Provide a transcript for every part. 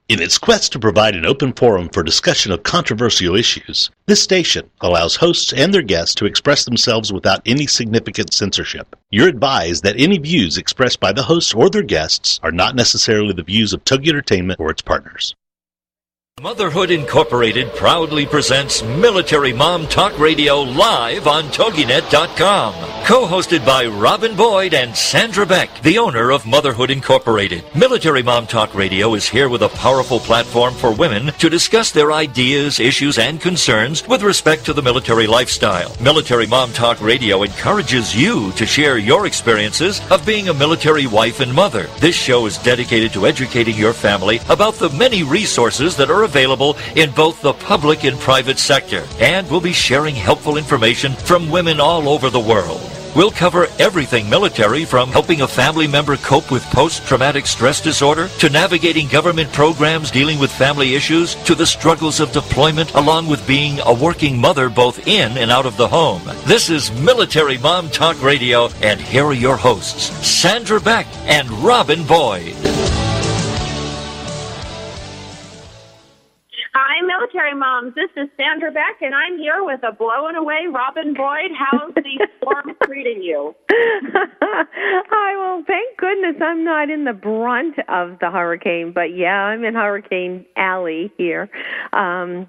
In its quest to provide an open forum for discussion of controversial issues, this station allows hosts and their guests to express themselves without any significant censorship. You're advised that any views expressed by the hosts or their guests are not necessarily the views of Togi Entertainment or its partners. Motherhood Incorporated proudly presents Military Mom Talk Radio live on TogiNet.com. Co-hosted by Robin Boyd and Sandra Beck, the owner of Motherhood Incorporated. Military Mom Talk Radio is here with a powerful platform for women to discuss their ideas, issues, and concerns with respect to the military lifestyle. Military Mom Talk Radio encourages you to share your experiences of being a military wife and mother. This show is dedicated to educating your family about the many resources that are available in both the public and private sector, and we'll be sharing helpful information from women all over the world. We'll cover everything military, from helping a family member cope with post-traumatic stress disorder, to navigating government programs dealing with family issues, to the struggles of deployment, along with being a working mother both in and out of the home. This is Military Mom Talk Radio, and here are your hosts, Sandra Beck and Robin Boyd. Hi, Military Moms. This is Sandra Beck, and I'm here with a blowing away Robin Boyd. How's the storm treating you? Hi, well, thank goodness I'm not in the brunt of the hurricane, but yeah, I'm in Hurricane Alley here. In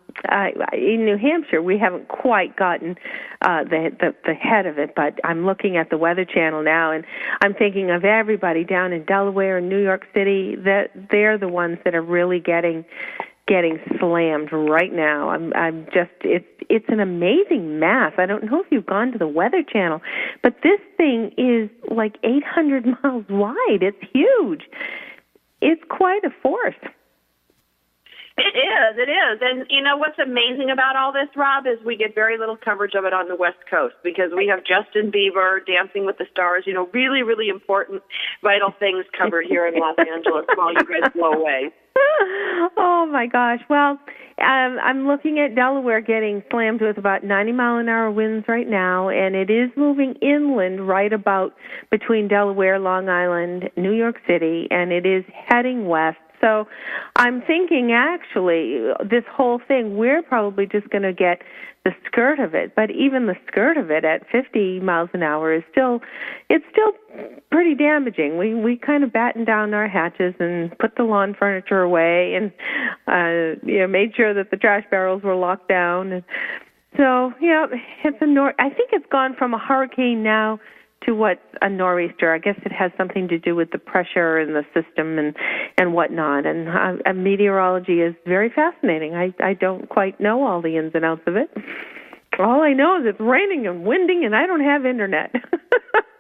New Hampshire, we haven't quite gotten the head of it, but I'm looking at the Weather Channel now, and I'm thinking of everybody down in Delaware and New York City, that they're the ones that are really getting slammed right now. I'm just, it's an amazing mess. I don't know if you've gone to the Weather Channel, but this thing is like 800 miles wide. It's huge. It's quite a force. It is. And you know what's amazing about all this, Rob, is we get very little coverage of it on the West Coast, because we have Justin Bieber, Dancing with the Stars, really, really important, vital things covered here in Los Angeles while you guys blow away. Oh, my gosh. Well, I'm looking at Delaware getting slammed with about 90-mile-an-hour winds right now, and it is moving inland right about between Delaware, Long Island, New York City, and it is heading west. So I'm thinking, actually, this whole thing, we're probably just going to get the skirt of it. But even the skirt of it at 50 miles an hour is still pretty damaging. We kind of battened down our hatches and put the lawn furniture away, and made sure that the trash barrels were locked down. And so, it's I think it's gone from a hurricane now to what's a nor'easter. I guess it has something to do with the pressure in the system and whatnot. And meteorology is very fascinating. I don't quite know all the ins and outs of it. All I know is it's raining and winding, and I don't have internet.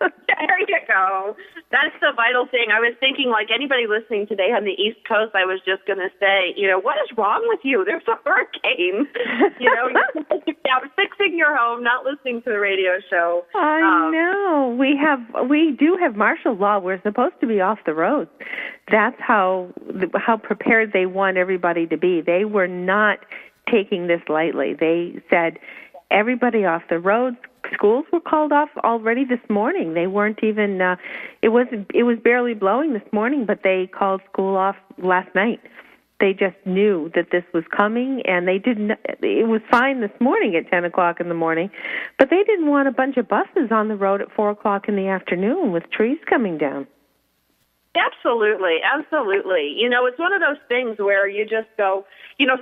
There you go. That's the vital thing. I was thinking, like anybody listening today on the East Coast, I was just going to say, what is wrong with you? There's a hurricane. You're fixing your home, not listening to the radio show. I know. We do have martial law. We're supposed to be off the roads. That's how prepared they want everybody to be. They were not taking this lightly. They said, everybody off the roads. Schools were called off already this morning. They weren't even, it was barely blowing this morning, but they called school off last night. They just knew that this was coming, and it was fine this morning at 10 o'clock in the morning, but they didn't want a bunch of buses on the road at 4 o'clock in the afternoon with trees coming down. Absolutely. It's one of those things where you just go,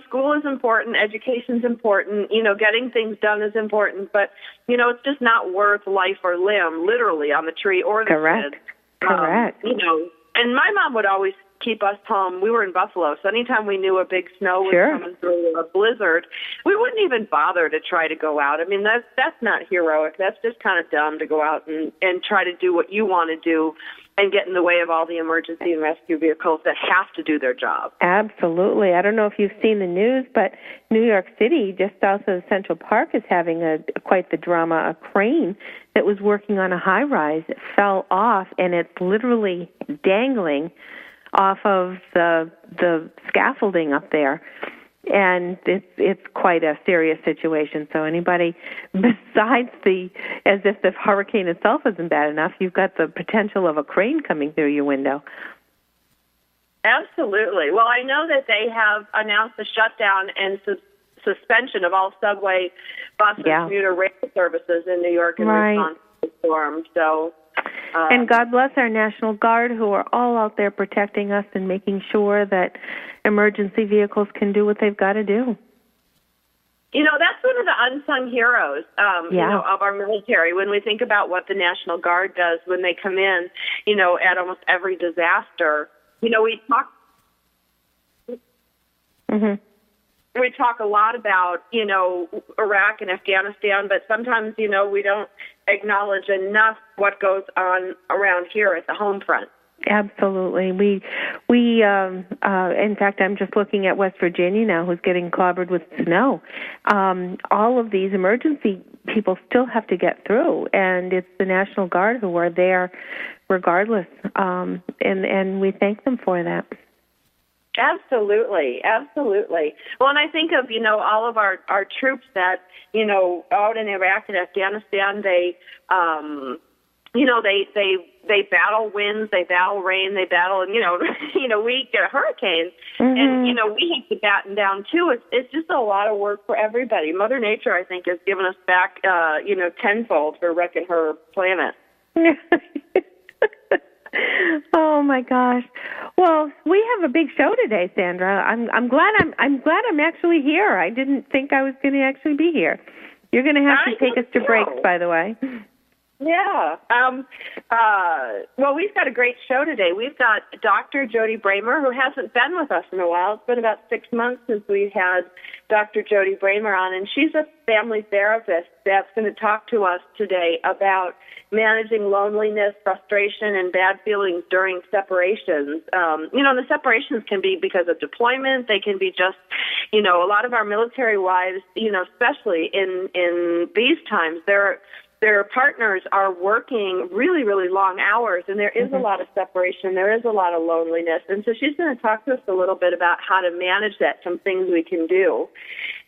school is important, education's important, getting things done is important, but, it's just not worth life or limb, literally, on the tree or the kids. Correct. And my mom would always keep us home. We were in Buffalo, so anytime we knew a big snow was coming through, or a blizzard, we wouldn't even bother to try to go out. I mean, that's not heroic. That's just kind of dumb to go out and try to do what you want to do and get in the way of all the emergency and rescue vehicles that have to do their job. Absolutely. I don't know if you've seen the news, but New York City, just south of Central Park, is having quite the drama. A crane that was working on a high-rise fell off, and it's literally dangling off of the scaffolding up there. And it's quite a serious situation. So anybody besides as if the hurricane itself isn't bad enough, you've got the potential of a crane coming through your window. Absolutely. Well, I know that they have announced the shutdown and suspension of all subway, bus, and commuter rail services in New York in response to the storm. So, and God bless our National Guard, who are all out there protecting us and making sure that emergency vehicles can do what they've got to do. You know, that's one of the unsung heroes, you know, of our military. When we think about what the National Guard does when they come in, you know, at almost every disaster, you know, we talk a lot about, you know, Iraq and Afghanistan, but sometimes, you know, we don't acknowledge enough what goes on around here at the home front. Absolutely. We in fact, I'm just looking at West Virginia now, who's getting clobbered with snow. All of these emergency people still have to get through, and it's the National Guard who are there regardless, and we thank them for that. Absolutely, absolutely. Well, and I think of, you know, all of our troops that, you know, out in Iraq and Afghanistan, they, you know, they battle winds, they battle rain, they battle, and, you know, we get a hurricane, and, you know, we have to batten down, too. It's just a lot of work for everybody. Mother Nature, I think, has given us back, you know, tenfold for wrecking her planet. Oh my gosh! Well, we have a big show today, Sandra. I'm glad I'm actually here. I didn't think I was going to actually be here. You're going to have to take us to breaks, by the way. Yeah. Well, we've got a great show today. We've got Dr. Jody Bremer, who hasn't been with us in a while. It's been about 6 months since we had Dr. Jody Bremer on, and she's a family therapist that's going to talk to us today about managing loneliness, frustration, and bad feelings during separations. You know, the separations can be because of deployment. They can be just, you know, a lot of our military wives, you know, especially in these times, their partners are working really, really long hours, and there is a lot of separation. There is a lot of loneliness. And so she's going to talk to us a little bit about how to manage that, some things we can do.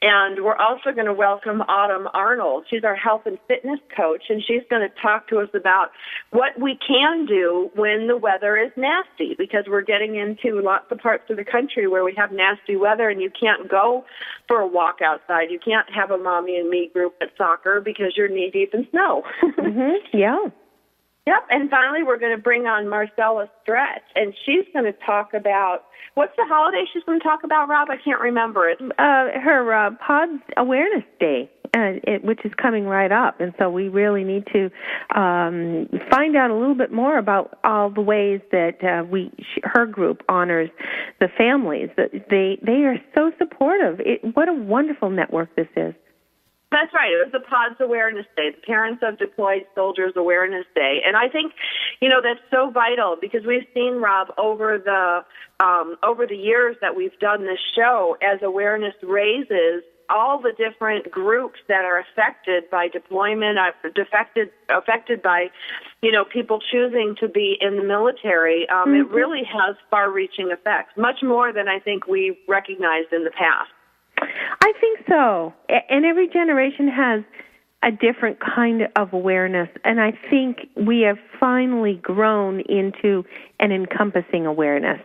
And we're also going to welcome Autumn Arnold. She's our health and fitness coach, and she's going to talk to us about what we can do when the weather is nasty, because we're getting into lots of parts of the country where we have nasty weather, and you can't go for a walk outside. You can't have a mommy and me group at soccer because you're knee-deep in snow. Yeah. Yep, and finally we're going to bring on Marcella Stretch, and she's going to talk about, what's the holiday she's going to talk about, Rob? I can't remember it. Her PODS Awareness Day, which is coming right up, and so we really need to find out a little bit more about all the ways that her group honors the families. They are so supportive. What a wonderful network this is. That's right. It was the PODS Awareness Day, the Parents of Deployed Soldiers Awareness Day. And I think, you know, that's so vital because we've seen, Rob, over the years that we've done this show, as awareness raises, all the different groups that are affected by deployment, affected by, you know, people choosing to be in the military, it really has far-reaching effects, much more than I think we recognized in the past. I think so. And every generation has a different kind of awareness. And I think we have finally grown into an encompassing awareness.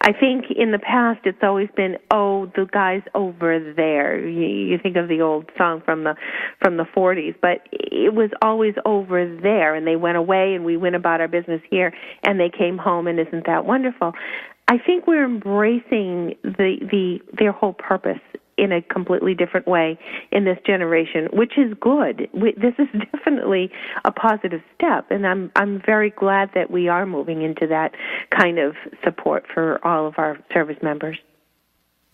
I think in the past it's always been, oh, the guy's over there. You think of the old song from the 40s, but it was always over there, and they went away and we went about our business here and they came home, and isn't that wonderful? I think we're embracing their whole purpose in a completely different way in this generation, which is good. This is definitely a positive step, and I'm very glad that we are moving into that kind of support for all of our service members.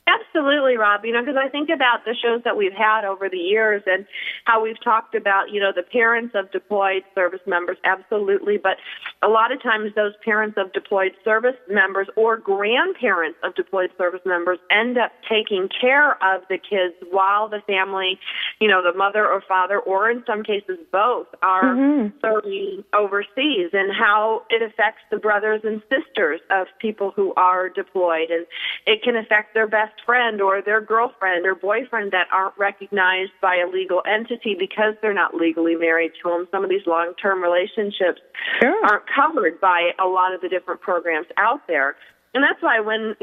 Absolutely, Rob. You know, because I think about the shows that we've had over the years and how we've talked about, you know, the parents of deployed service members, absolutely. But a lot of times those parents of deployed service members or grandparents of deployed service members end up taking care of the kids while the family, you know, the mother or father, or in some cases both, are serving overseas, and how it affects the brothers and sisters of people who are deployed. And it can affect their best friend or their girlfriend or boyfriend that aren't recognized by a legal entity because they're not legally married to them. Some of these long-term relationships aren't covered by a lot of the different programs out there. And that's why when,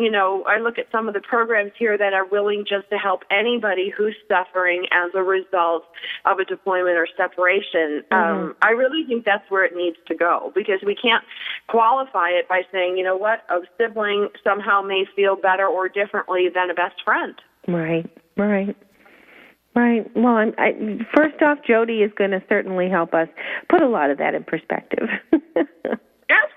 I look at some of the programs here that are willing just to help anybody who's suffering as a result of a deployment or separation, I really think that's where it needs to go, because we can't qualify it by saying, you know what, a sibling somehow may feel better or differently than a best friend. Right. Well, first off, Jody is going to certainly help us put a lot of that in perspective.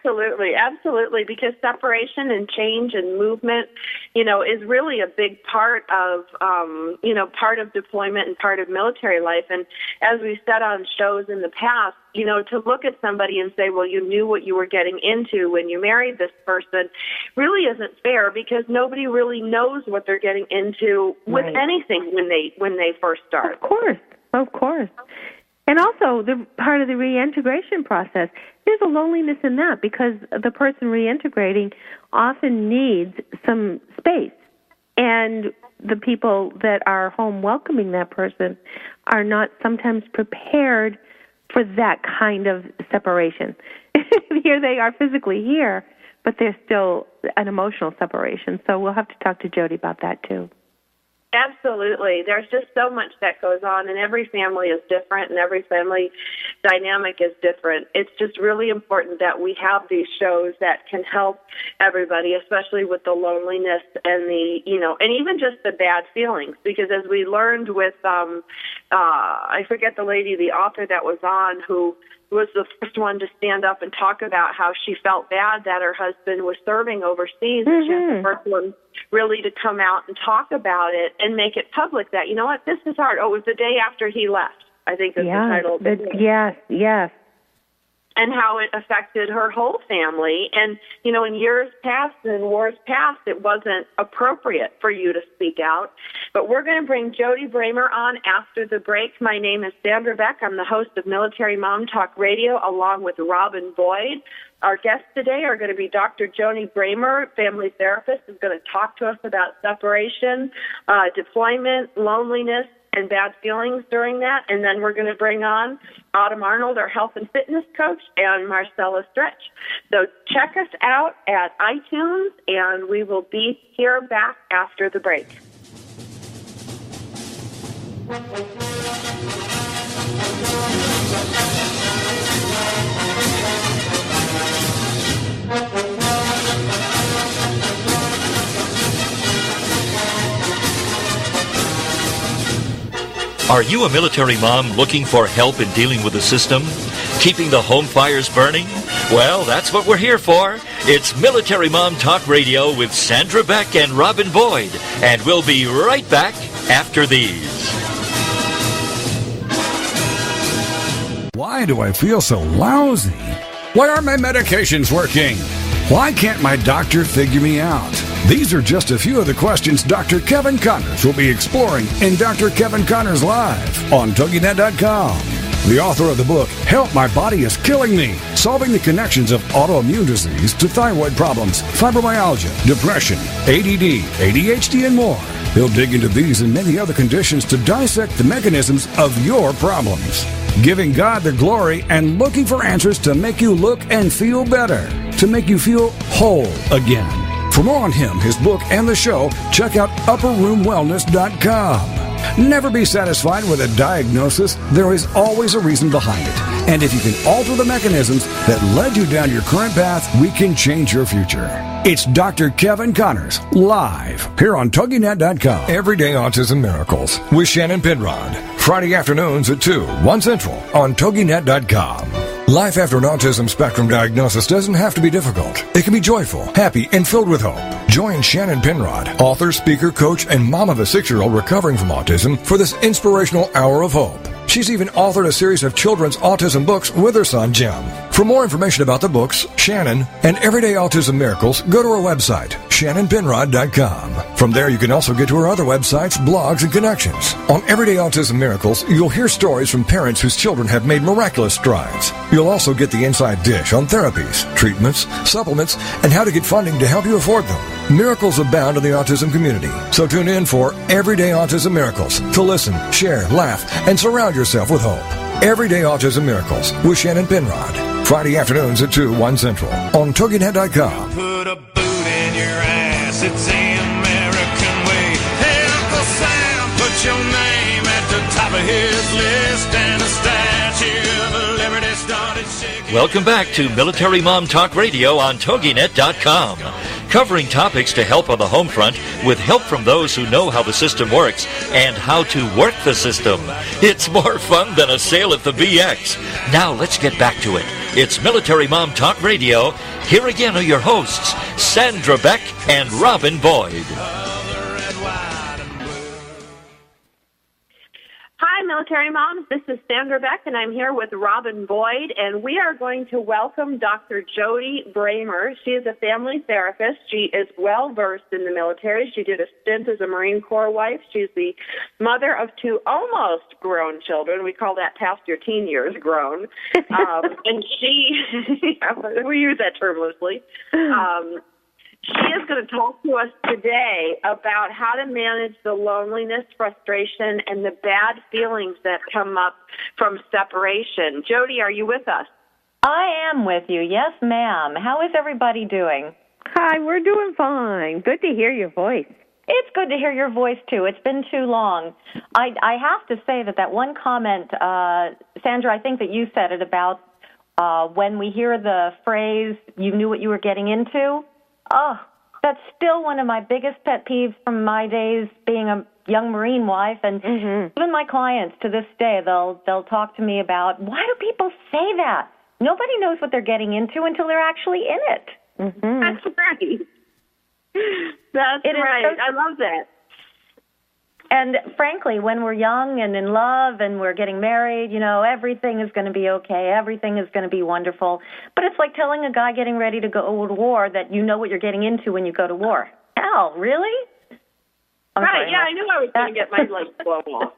Absolutely, because separation and change and movement, is really a big part of, part of deployment and part of military life. And as we've said on shows in the past, to look at somebody and say, well, you knew what you were getting into when you married this person really isn't fair, because nobody really knows what they're getting into with anything when they first start. Of course. And also, the part of the reintegration process, there's a loneliness in that, because the person reintegrating often needs some space. And the people that are home welcoming that person are not sometimes prepared for that kind of separation. Here they are physically here, but there's still an emotional separation. So we'll have to talk to Jody about that too. Absolutely. There's just so much that goes on, and every family is different, and every family dynamic is different. It's just really important that we have these shows that can help everybody, especially with the loneliness and the, and even just the bad feelings. Because as we learned with, I forget the lady, the author that was on, who was the first one to stand up and talk about how she felt bad that her husband was serving overseas. And she was the first one really to come out and talk about it and make it public that, you know what, this is hard. Oh, it was the day after he left, I think is the title. Yes. And how it affected her whole family. And, in years past and wars past, it wasn't appropriate for you to speak out. But we're going to bring Jody Bremer on after the break. My name is Sandra Beck. I'm the host of Military Mom Talk Radio, along with Robin Boyd. Our guests today are going to be Dr. Jody Bremer, family therapist, who's going to talk to us about separation, deployment, loneliness, and bad feelings during that. And then we're going to bring on Arnold, our health and fitness coach, and Marcella Stretch. So check us out at iTunes, and we will be here back after the break. Are you a military mom looking for help in dealing with the system? Keeping the home fires burning? Well, that's what we're here for. It's Military Mom Talk Radio with Sandra Beck and Robin Boyd. And we'll be right back after these. Why do I feel so lousy? Why aren't my medications working? Why can't my doctor figure me out? These are just a few of the questions Dr. Kevin Connors will be exploring in Dr. Kevin Connors Live on TogiNet.com. The author of the book, Help My Body Is Killing Me, solving the connections of autoimmune disease to thyroid problems, fibromyalgia, depression, ADD, ADHD, and more. He'll dig into these and many other conditions to dissect the mechanisms of your problems, giving God the glory and looking for answers to make you look and feel better, to make you feel whole again. For more on him, his book, and the show, check out UpperRoomWellness.com. Never be satisfied with a diagnosis. There is always a reason behind it. And if you can alter the mechanisms that led you down your current path, we can change your future. It's Dr. Kevin Connors, live, here on TogiNet.com. Everyday Autism Miracles with Shannon Penrod. Friday afternoons at 2, 1 Central on TogiNet.com. Life after an autism spectrum diagnosis doesn't have to be difficult. It can be joyful, happy, and filled with hope. Join Shannon Penrod, author, speaker, coach, and mom of a 6-year-old recovering from autism, for this inspirational hour of hope. She's even authored a series of children's autism books with her son, Jim. For more information about the books, Shannon, and Everyday Autism Miracles, go to her website, ShannonPenrod.com. From there, you can also get to her other websites, blogs, and connections. On Everyday Autism Miracles, you'll hear stories from parents whose children have made miraculous strides. You'll also get the inside dish on therapies, treatments, supplements, and how to get funding to help you afford them. Miracles abound in the autism community. So tune in for Everyday Autism Miracles to listen, share, laugh, and surround yourself with hope. Everyday Autism Miracles with Shannon Penrod. Friday afternoons at 2, 1 Central on TogiNet.com. Put a boot in your it's the American way. Hey, Uncle Sam, put your name at the top of his list, and the Statue of Liberty started shaking. Welcome back to Military Mom Talk Radio on TogiNet.com. Covering topics to help on the home front with help from those who know how the system works and how to work the system. It's more fun than a sale at the BX. Now let's get back to it. It's Military Mom Talk Radio. Here again are your hosts, Sandra Beck and Robin Boyd. Hi, Military Moms. This is Sandra Beck, and I'm here with Robin Boyd, and we are going to welcome Dr. Jody Bremer. She is a family therapist. She is well-versed in the military. She did a stint as a Marine Corps wife. She's the mother of 2 almost grown children. We call that past your teen years grown. And she, we use that term loosely. She is going to talk to us today about how to manage the loneliness, frustration, and the bad feelings that come up from separation. Jody, are you with us? I am with you. Yes, ma'am. How is everybody doing? Hi, we're doing fine. Good to hear your voice. It's good to hear your voice, too. It's been too long. I have to say that one comment, Sandra, I think that you said it about when we hear the phrase, you knew what you were getting into. Oh, that's still one of my biggest pet peeves from my days being a young Marine wife, and even my clients to this day, they'll talk to me about, why do people say that? Nobody knows what they're getting into until they're actually in it. That's right. That's right. I love that. And frankly, when we're young and in love and we're getting married, you know, everything is going to be okay. Everything is going to be wonderful. But it's like telling a guy getting ready to go to war that you know what you're getting into when you go to war. Hell, really? Right, yeah, I knew I was going to get my legs blown off.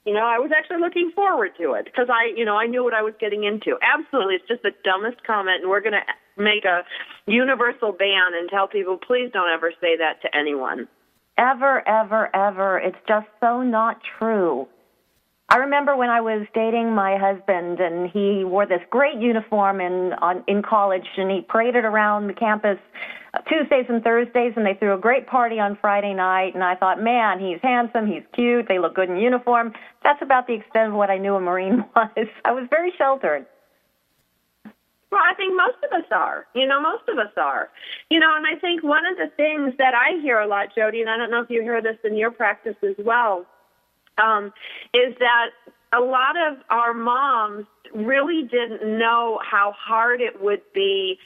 You know, I was actually looking forward to it because I knew what I was getting into. Absolutely, it's just the dumbest comment, and we're going to make a universal ban and tell people, please don't ever say that to anyone. Ever, ever, ever. It's just so not true. I remember when I was dating my husband, and he wore this great uniform in college, and he paraded around the campus Tuesdays and Thursdays, and they threw a great party on Friday night, and I thought, man, he's handsome, he's cute, they look good in uniform. That's about the extent of what I knew a Marine was. I was very sheltered. Well, I think most of us are. Most of us are. And I think one of the things that I hear a lot, Jody, and I don't know if you hear this in your practice as well, is that a lot of our moms really didn't know how hard it would be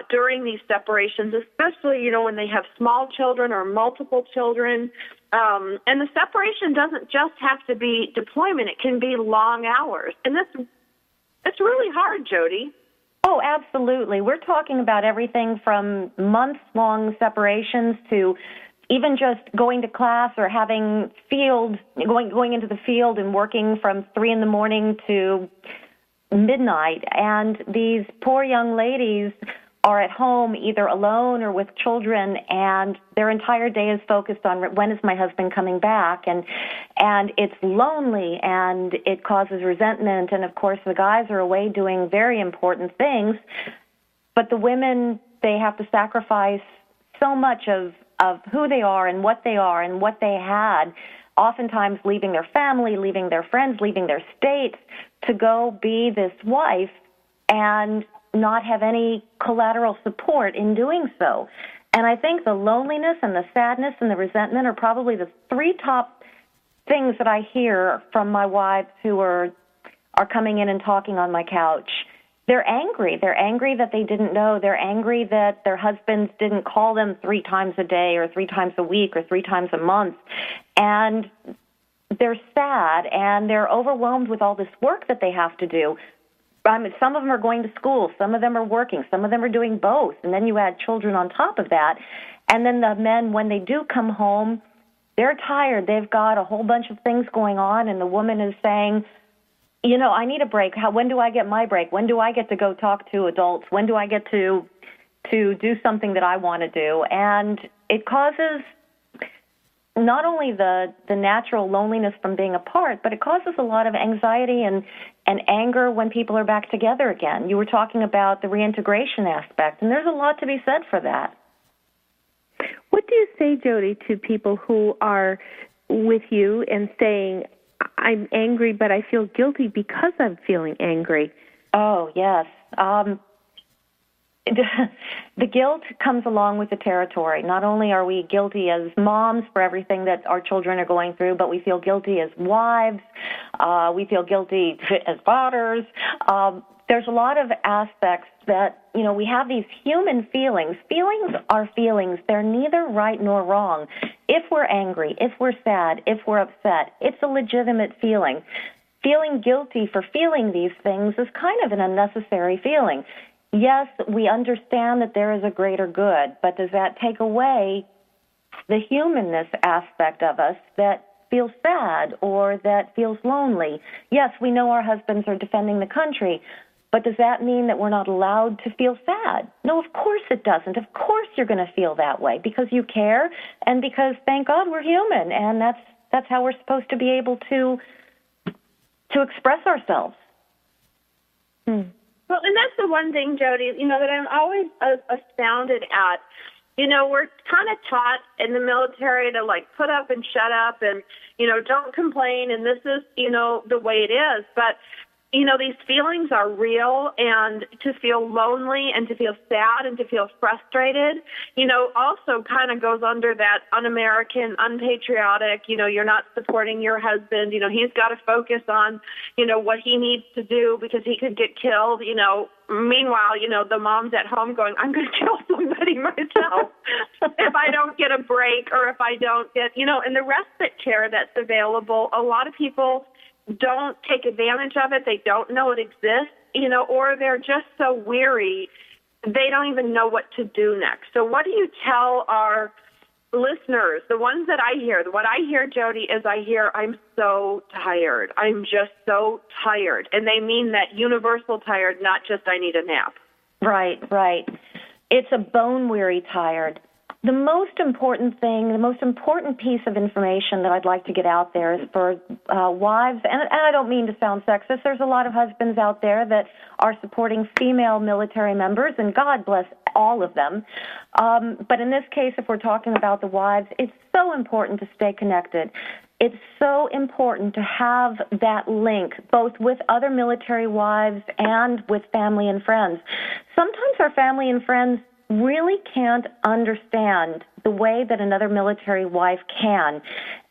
during these separations, especially, when they have small children or multiple children. And the separation doesn't just have to be deployment. It can be long hours. And that's really hard, Jody. Oh, absolutely. We're talking about everything from months-long separations to even just going to class or having going into the field and working from 3 a.m. to midnight. And these poor young ladies are at home either alone or with children, and their entire day is focused on when is my husband coming back, and it's lonely, and it causes resentment, and of course the guys are away doing very important things, but the women, they have to sacrifice so much of who they are and what they had, oftentimes leaving their family, leaving their friends, leaving their state to go be this wife and not have any collateral support in doing so. And I think the loneliness and the sadness and the resentment are probably the 3 top things that I hear from my wives who are coming in and talking on my couch. They're angry. They're angry that they didn't know. They're angry that their husbands didn't call them 3 times a day or 3 times a week or 3 times a month. And they're sad, and they're overwhelmed with all this work that they have to do. Some of them are going to school, some of them are working, some of them are doing both, and then you add children on top of that. And then the men, when they do come home, they're tired. They've got a whole bunch of things going on, and the woman is saying, I need a break. When do I get my break? When do I get to go talk to adults? When do I get to do something that I want to do? And it causes not only the natural loneliness from being apart, but it causes a lot of anxiety and anger when people are back together again. You were talking about the reintegration aspect, and there's a lot to be said for that. Well, What do you say, Jody, to people who are with you and saying, I'm angry, but I feel guilty because I'm feeling angry? Oh, yes. The guilt comes along with the territory. Not only are we guilty as moms for everything that our children are going through, but we feel guilty as wives. We feel guilty as fathers. There's a lot of aspects that, we have these human feelings. Feelings are feelings. They're neither right nor wrong. If we're angry, if we're sad, if we're upset, it's a legitimate feeling. Feeling guilty for feeling these things is kind of an unnecessary feeling. Yes, we understand that there is a greater good, but does that take away the humanness aspect of us that feels sad or that feels lonely? Yes, we know our husbands are defending the country, but does that mean that we're not allowed to feel sad? No, of course it doesn't. Of course you're going to feel that way because you care and because, thank God, we're human, and that's how we're supposed to be able to express ourselves. Well, and that's the one thing, Jody, that I'm always astounded at. We're kind of taught in the military to, put up and shut up and, don't complain, and this is, the way it is. But, these feelings are real, and to feel lonely and to feel sad and to feel frustrated, also kind of goes under that un-American, unpatriotic, you're not supporting your husband, he's got to focus on, what he needs to do because he could get killed, Meanwhile, the mom's at home going, I'm going to kill somebody myself if I don't get a break or if I don't get, and the respite care that's available, a lot of people don't take advantage of it. They don't know it exists, or they're just so weary, they don't even know what to do next. So what do you tell our listeners, the ones that I hear? What I hear, Jody, is I'm so tired. I'm just so tired. And they mean that universal tired, not just I need a nap. Right. It's a bone-weary tired. The most important thing, the most important piece of information that I'd like to get out there is for wives, and I don't mean to sound sexist, there's a lot of husbands out there that are supporting female military members, and God bless all of them. But in this case, if we're talking about the wives, it's so important to stay connected. It's so important to have that link, both with other military wives and with family and friends. Sometimes our family and friends really can't understand the way that another military wife can.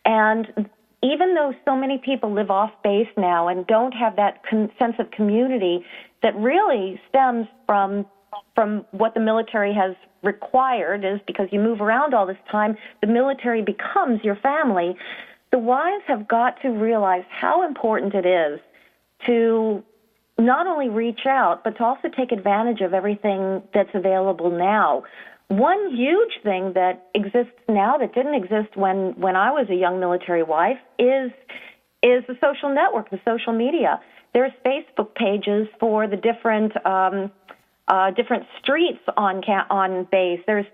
And even though so many people live off base now and don't have that sense of community that really stems from what the military has required, is because you move around all this time, the military becomes your family. The wives have got to realize how important it is to not only reach out, but to also take advantage of everything that's available now. One huge thing that exists now that didn't exist when I was a young military wife is the social network, the social media. There's Facebook pages for the different streets on base. There's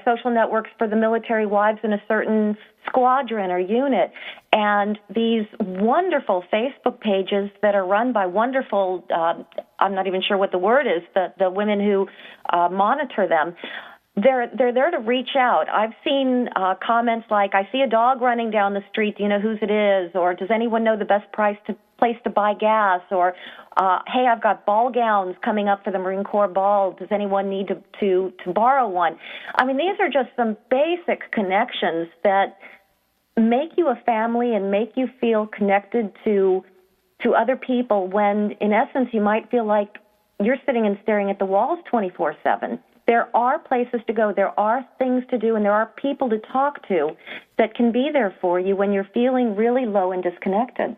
social networks for the military wives in a certain squadron or unit, and these wonderful Facebook pages that are run by wonderful, I'm not even sure what the word is, the women who monitor them. They're there to reach out. I've seen comments like, I see a dog running down the street, do you know whose it is? Or does anyone know the best place to buy gas? Or, hey, I've got ball gowns coming up for the Marine Corps ball. Does anyone need to borrow one? I mean, these are just some basic connections that make you a family and make you feel connected to other people when, in essence, you might feel like you're sitting and staring at the walls 24/7. There are places to go, there are things to do, and there are people to talk to that can be there for you when you're feeling really low and disconnected.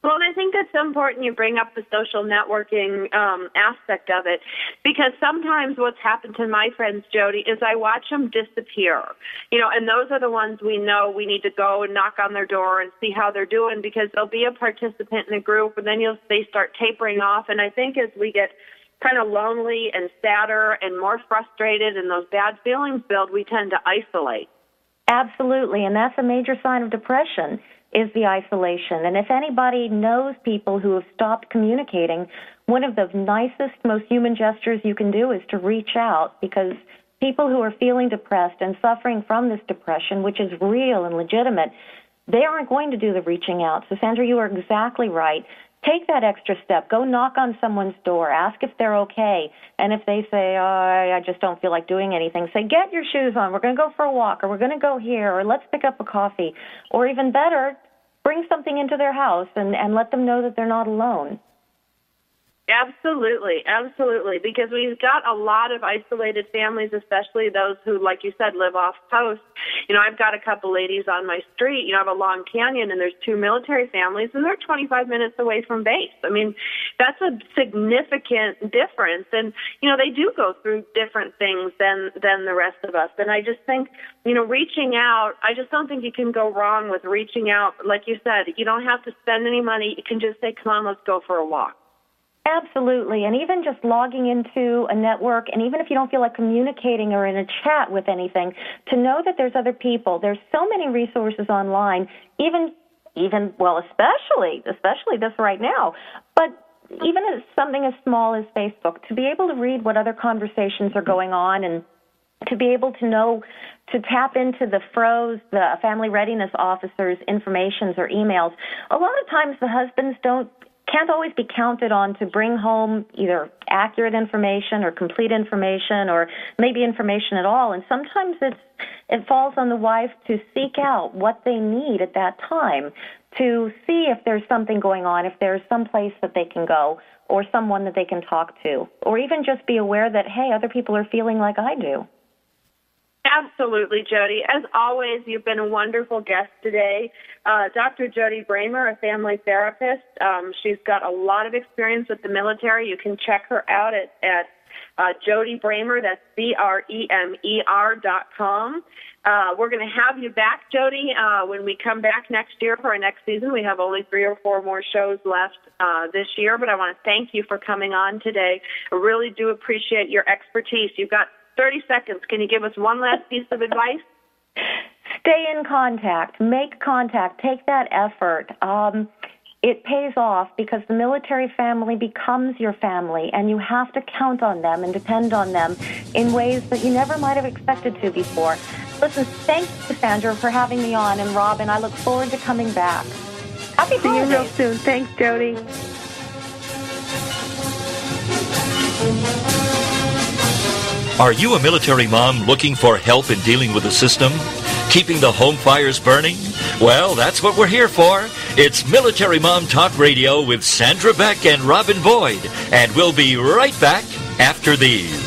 Well, and I think it's so important you bring up the social networking aspect of it, because sometimes what's happened to my friends, Jody, is I watch them disappear, and those are the ones we know we need to go and knock on their door and see how they're doing, because they'll be a participant in a group, and then they start tapering off. And I think as we get kind of lonely and sadder and more frustrated and those bad feelings build, we tend to isolate. Absolutely, and that's a major sign of depression, is the isolation. And if anybody knows people who have stopped communicating, one of the nicest, most human gestures you can do is to reach out, because people who are feeling depressed and suffering from this depression, which is real and legitimate, they aren't going to do the reaching out. So, Sandra, you are exactly right. Take that extra step. Go knock on someone's door. Ask if they're okay. And if they say, I just don't feel like doing anything, say, get your shoes on. We're going to go for a walk, or we're going to go here, or let's pick up a coffee. Or even better, bring something into their house and let them know that they're not alone. Absolutely, absolutely, because we've got a lot of isolated families, especially those who, like you said, live off post. I've got a couple ladies on my street. I have a long canyon, and there's 2 military families, and they're 25 minutes away from base. I mean, that's a significant difference, and, they do go through different things than the rest of us. And I just think, reaching out, I just don't think you can go wrong with reaching out. Like you said, you don't have to spend any money. You can just say, come on, let's go for a walk. Absolutely, and even just logging into a network, and even if you don't feel like communicating or in a chat with anything, to know that there's other people. There's so many resources online, especially this right now, but even as something as small as Facebook, to be able to read what other conversations are going on and to be able to know, to tap into the FROs, the Family Readiness Officers' informations or emails. A lot of times the husbands can't always be counted on to bring home either accurate information or complete information or maybe information at all. And sometimes it falls on the wife to seek out what they need at that time, to see if there's something going on, if there's some place that they can go or someone that they can talk to, or even just be aware that, hey, other people are feeling like I do. Absolutely, Jody. As always, you've been a wonderful guest today. Dr. Jody Bremer, a family therapist. She's got a lot of experience with the military. You can check her out at Jody Bremer. That's BREMER.com. We're going to have you back, Jody, when we come back next year for our next season. We have only 3 or 4 more shows left this year, but I want to thank you for coming on today. I really do appreciate your expertise. You've got 30 seconds. Can you give us one last piece of advice? Stay in contact. Make contact. Take that effort. It pays off because the military family becomes your family, and you have to count on them and depend on them in ways that you never might have expected to before. Listen, thank you, Sandra, for having me on, and Robin, I look forward to coming back. Happy holidays. See you real soon. Thanks, Jody. Are you a military mom looking for help in dealing with the system? Keeping the home fires burning? Well, that's what we're here for. It's Military Mom Talk Radio with Sandra Beck and Robin Boyd. And we'll be right back after these.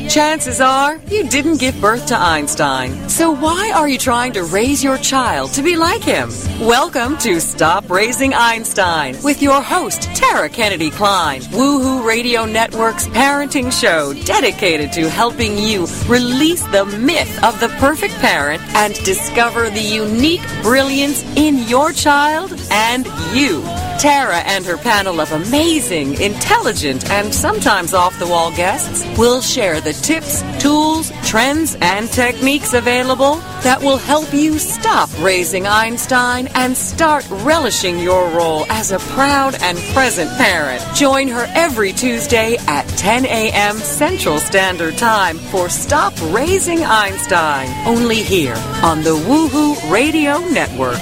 Chances are you didn't give birth to Einstein. So why are you trying to raise your child to be like him? Welcome to Stop Raising Einstein with your host, Tara Kennedy Klein, Woohoo Radio Network's parenting show dedicated to helping you release the myth of the perfect parent and discover the unique brilliance in your child and you. Tara and her panel of amazing, intelligent, and sometimes off-the-wall guests will share the tips, tools, trends, and techniques available that will help you stop raising Einstein and start relishing your role as a proud and present parent. Join her every Tuesday at 10 a.m. Central Standard Time for Stop Raising Einstein, only here on the Woohoo Radio Network.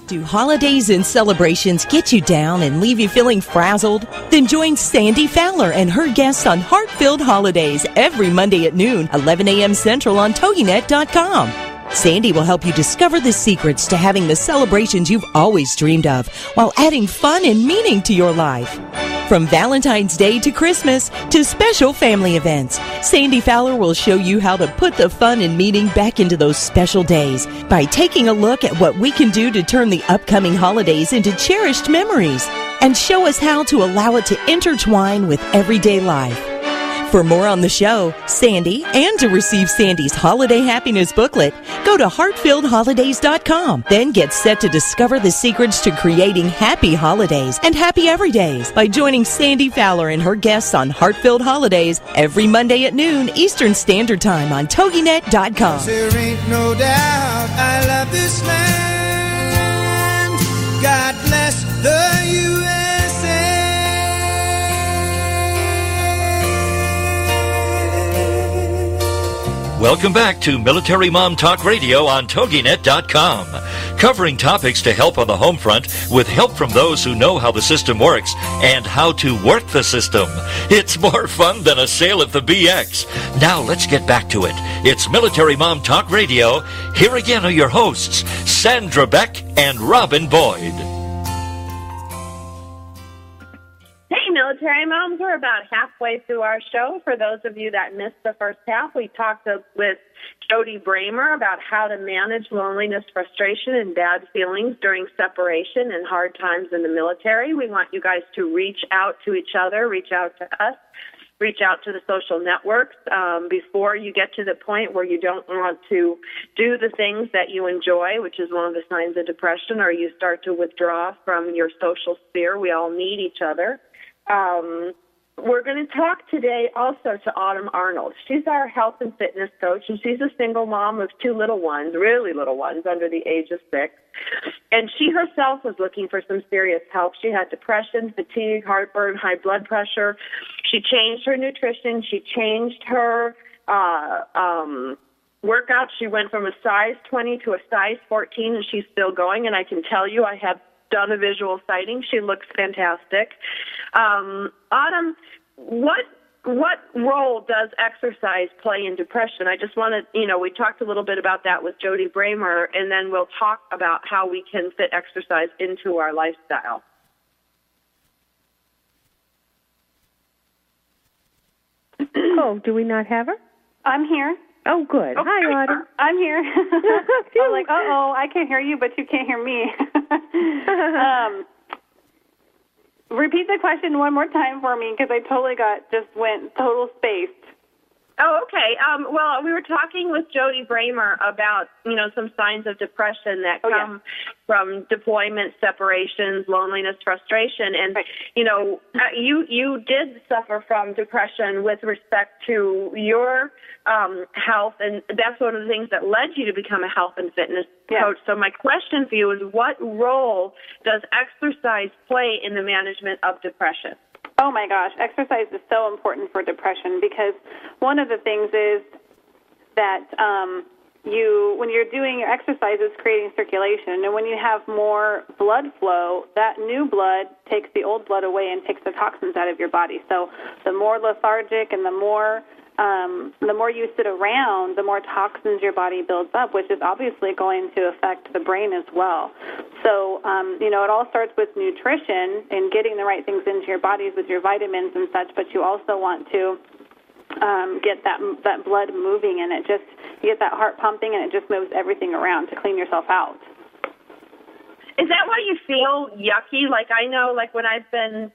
Do holidays and celebrations get you down and leave you feeling frazzled? Then join Sandy Fowler and her guests on Heart-Filled Holidays every Monday at noon, 11 a.m. Central on TogiNet.com. Sandy will help you discover the secrets to having the celebrations you've always dreamed of while adding fun and meaning to your life. From Valentine's Day to Christmas to special family events, Sandy Fowler will show you how to put the fun and meaning back into those special days by taking a look at what we can do to turn the upcoming holidays into cherished memories and show us how to allow it to intertwine with everyday life. For more on the show, Sandy, and to receive Sandy's Holiday Happiness booklet, go to heartfilledholidays.com. Then get set to discover the secrets to creating happy holidays and happy everydays by joining Sandy Fowler and her guests on Heartfilled Holidays every Monday at noon Eastern Standard Time on TogiNet.com. There ain't no doubt I love this land. God bless the USA. Welcome back to Military Mom Talk Radio on TogiNet.com, covering topics to help on the home front with help from those who know how the system works and how to work the system. It's more fun than a sale at the BX. Now let's get back to it. It's Military Mom Talk Radio. Here again are your hosts, Sandra Beck and Robin Boyd. Hey, Military Moms, we're about halfway through our show. For those of you that missed the first half, we talked with Jody Bremer about how to manage loneliness, frustration, and bad feelings during separation and hard times in the military. We want you guys to reach out to each other, reach out to us, reach out to the social networks before you get to the point where you don't want to do the things that you enjoy, which is one of the signs of depression, or you start to withdraw from your social sphere. We all need each other. We're going to talk today also to Autumn Arnold. She's our health and fitness coach, and she's a single mom of two little ones, really little ones, under the age of 6. And she herself was looking for some serious help. She had depression, fatigue, heartburn, high blood pressure. She changed her nutrition. She changed her workout. She went from a size 20 to a size 14, and she's still going. And I can tell you, I have done a visual sighting. She looks fantastic. Autumn, what role does exercise play in depression? I just want to, we talked a little bit about that with Jody Bremer, and then we'll talk about how we can fit exercise into our lifestyle. Oh, do we not have her? I'm here. Oh, good. Oh, hi, Autumn. I'm here. I'm like, uh-oh, I can hear you, but you can't hear me. Repeat the question one more time for me, because I totally went total spaced. Oh, okay. Well, we were talking with Jody Bremer about, some signs of depression that come from deployment, separations, loneliness, frustration. And, you did suffer from depression with respect to your health, and that's one of the things that led you to become a health and fitness coach. So my question for you is, what role does exercise play in the management of depression? Oh, my gosh. Exercise is so important for depression, because one of the things is that when you're doing your exercise, it's creating circulation. And when you have more blood flow, that new blood takes the old blood away and takes the toxins out of your body. So the more lethargic and the more you sit around, the more toxins your body builds up, which is obviously going to affect the brain as well. So, it all starts with nutrition and getting the right things into your bodies with your vitamins and such, but you also want to get that blood moving, and you get that heart pumping, and it just moves everything around to clean yourself out. Is that why you feel yucky? Like, I know, when I've been,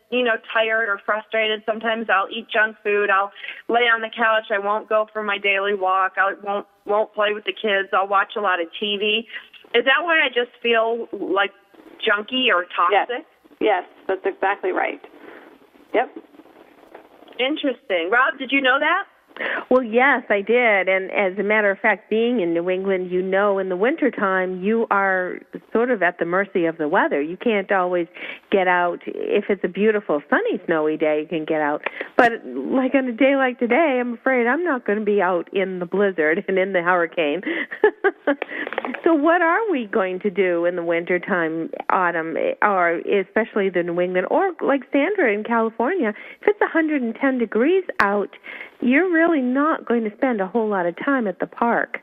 tired or frustrated, sometimes I'll eat junk food. I'll lay on the couch. I won't go for my daily walk. I won't play with the kids. I'll watch a lot of TV. Is that why I just feel like junky or toxic? Yes, that's exactly right. Yep. Interesting. Rob, did you know that? Well, yes, I did. And as a matter of fact, being in New England, in the wintertime, you are sort of at the mercy of the weather. You can't always get out. If it's a beautiful, sunny, snowy day, you can get out. But like on a day like today, I'm afraid I'm not going to be out in the blizzard and in the hurricane. So what are we going to do in the wintertime, Autumn, or especially the New England, or like Sandra in California? If it's 110 degrees out, you're really not going to spend a whole lot of time at the park.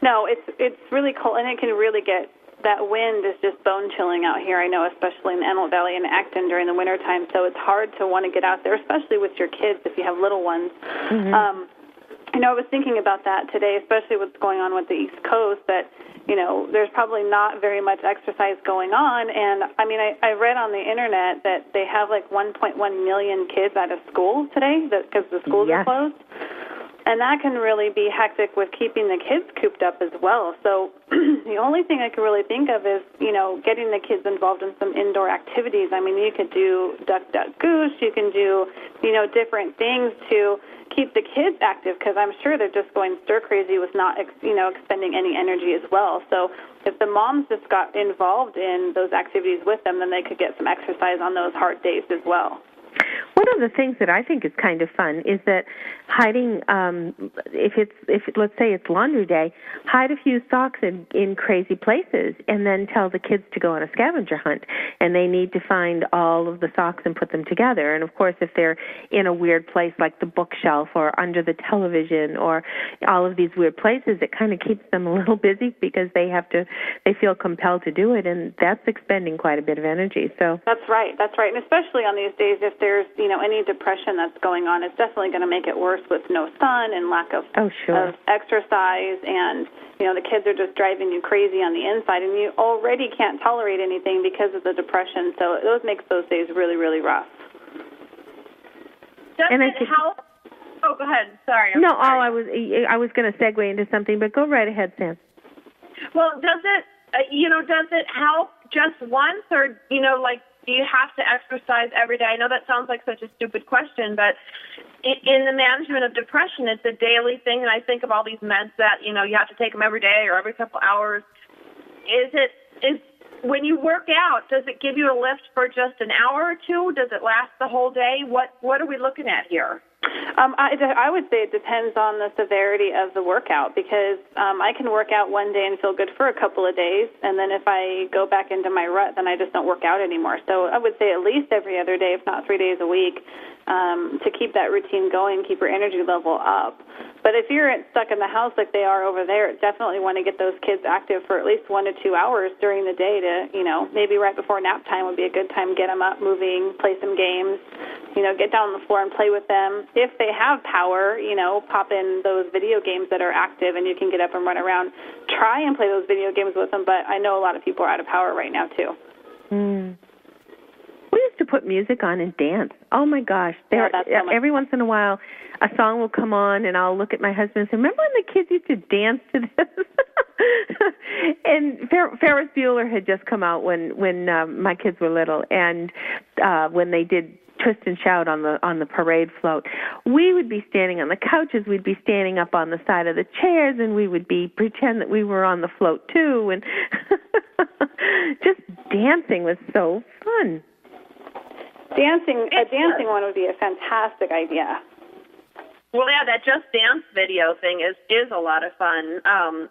No, it's really cold, and it can really get, that wind is just bone-chilling out here, I know, especially in the Antelope Valley and Acton during the wintertime, so it's hard to want to get out there, especially with your kids if you have little ones. Mm-hmm. I was thinking about that today, especially what's going on with the East Coast, that, there's probably not very much exercise going on. And, I read on the Internet that they have like 1.1 million kids out of school today because the schools are closed. And that can really be hectic with keeping the kids cooped up as well. So the only thing I can really think of is, getting the kids involved in some indoor activities. You could do duck, duck, goose. You can do, different things to keep the kids active, because I'm sure they're just going stir crazy with not, expending any energy as well. So if the moms just got involved in those activities with them, then they could get some exercise on those hard days as well. One of the things that I think is kind of fun is that hiding, let's say it's laundry day, hide a few socks in crazy places and then tell the kids to go on a scavenger hunt. And they need to find all of the socks and put them together. And, of course, if they're in a weird place like the bookshelf or under the television or all of these weird places, it kind of keeps them a little busy because they feel compelled to do it. And that's expending quite a bit of energy. So That's right. And especially on these days, if there's, any depression that's going on, it's definitely going to make it worse with no sun and lack of exercise. And, the kids are just driving you crazy on the inside, and you already can't tolerate anything because of the depression. So those makes those days really, really rough. Go ahead. Sorry. I was going to segue into something, but go right ahead, Sam. Well, does it help just once, or, do you have to exercise every day? I know that sounds like such a stupid question, but in the management of depression, it's a daily thing, and I think of all these meds that, you have to take them every day or every couple hours. When you work out, does it give you a lift for just an hour or two? Does it last the whole day? What are we looking at here? I would say it depends on the severity of the workout, because I can work out one day and feel good for a couple of days, and then if I go back into my rut, then I just don't work out anymore. So I would say at least every other day, if not 3 days a week, to keep that routine going, keep your energy level up. But if you're stuck in the house like they are over there, definitely want to get those kids active for at least 1 to 2 hours during the day to, maybe right before nap time would be a good time. Get them up, moving, play some games, get down on the floor and play with them. If they have power, pop in those video games that are active and you can get up and run around. Try and play those video games with them, but I know a lot of people are out of power right now too. We used to put music on and dance. Oh, my gosh. Every once in a while, a song will come on, and I'll look at my husband and say, remember when the kids used to dance to this? And Ferris Bueller had just come out when my kids were little, and when they did Twist and Shout on the parade float. We would be standing on the couches, we'd be standing up on the side of the chairs, and we would pretend that we were on the float too, and just dancing was so fun. A dancing one would be a fantastic idea. Well, yeah, that Just Dance video thing is a lot of fun.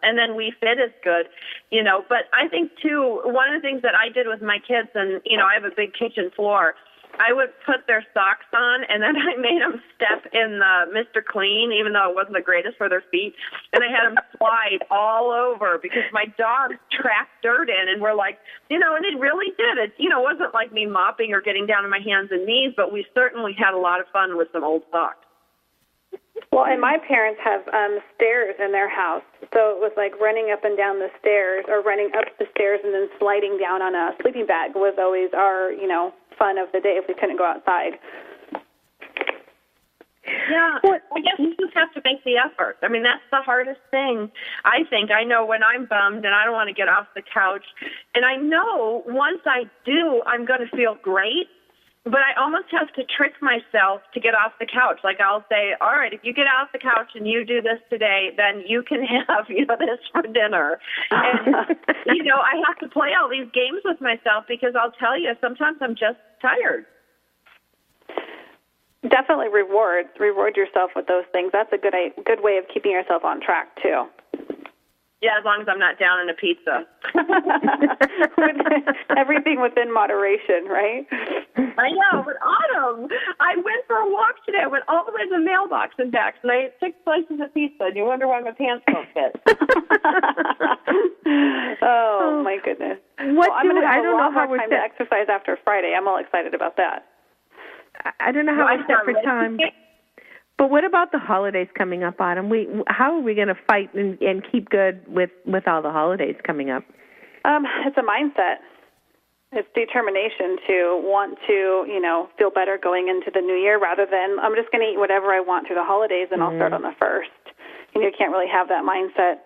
And then We Fit is good, But I think, too, one of the things that I did with my kids, and, I have a big kitchen floor, I would put their socks on, and then I made them step in the Mr. Clean, even though it wasn't the greatest for their feet, and I had them slide all over because my dogs tracked dirt in, and were like, and it really did. It, wasn't like me mopping or getting down on my hands and knees, but we certainly had a lot of fun with some old socks. Well, and my parents have stairs in their house, so it was like running up and down the stairs or running up the stairs and then sliding down on a sleeping bag was always our, fun of the day if we couldn't go outside. Yeah, I guess you just have to make the effort. I mean, that's the hardest thing, I think. I know when I'm bummed and I don't want to get off the couch, and I know once I do, I'm going to feel great, but I almost have to trick myself to get off the couch. Like I'll say, all right, if you get off the couch and you do this today, then you can have, this for dinner. And, I have to play all these games with myself because I'll tell you, sometimes I'm just tired. Definitely reward yourself with those things. That's a good way of keeping yourself on track, too. Yeah, as long as I'm not down in a pizza. Everything within moderation, right? I know, but Autumn, I went for a walk today. I went all the way to the mailbox and back, and I ate 6 slices of pizza, and you wonder why my pants don't fit. Oh, my goodness. I'm going to have a lot more time to exercise after Friday. I'm all excited about that. I don't know how I set for time. But what about the holidays coming up, Autumn? How are we going to fight and keep good with all the holidays coming up? It's a mindset. It's determination to want to, feel better going into the new year rather than I'm just going to eat whatever I want through the holidays and I'll start on the 1st. You can't really have that mindset.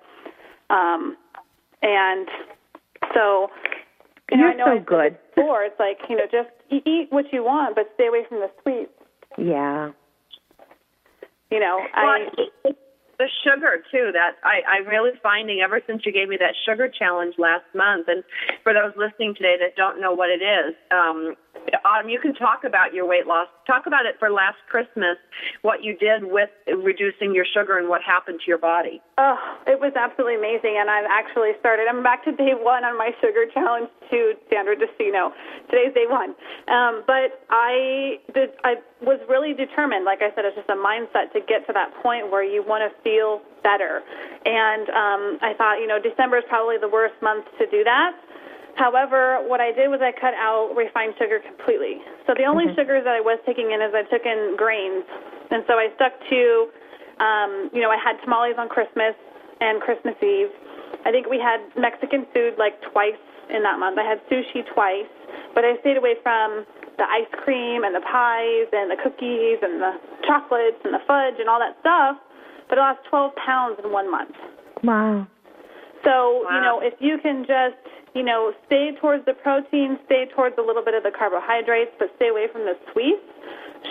And so, You're I know so I good. said before, it's like, just eat what you want, but stay away from the sweets. Yeah. The sugar, too, that I'm really finding ever since you gave me that sugar challenge last month, and for those listening today that don't know what it is, Autumn, you can talk about your weight loss. Talk about it for last Christmas, what you did with reducing your sugar and what happened to your body. Oh, it was absolutely amazing, and I've actually I'm back to day 1 on my sugar challenge too, Sandra, just so you know. Today's day 1. But I was really determined. Like I said, it's just a mindset to get to that point where you want to feel better. And I thought, December is probably the worst month to do that. However, what I did was I cut out refined sugar completely. So the only sugars that I was taking in is I took in grains. And so I stuck to, I had tamales on Christmas and Christmas Eve. I think we had Mexican food like twice in that month. I had sushi twice, but I stayed away from the ice cream and the pies and the cookies and the chocolates and the fudge and all that stuff, but I lost 12 pounds in 1 month. Wow. So, if you can just, stay towards the protein, stay towards a little bit of the carbohydrates, but stay away from the sweets,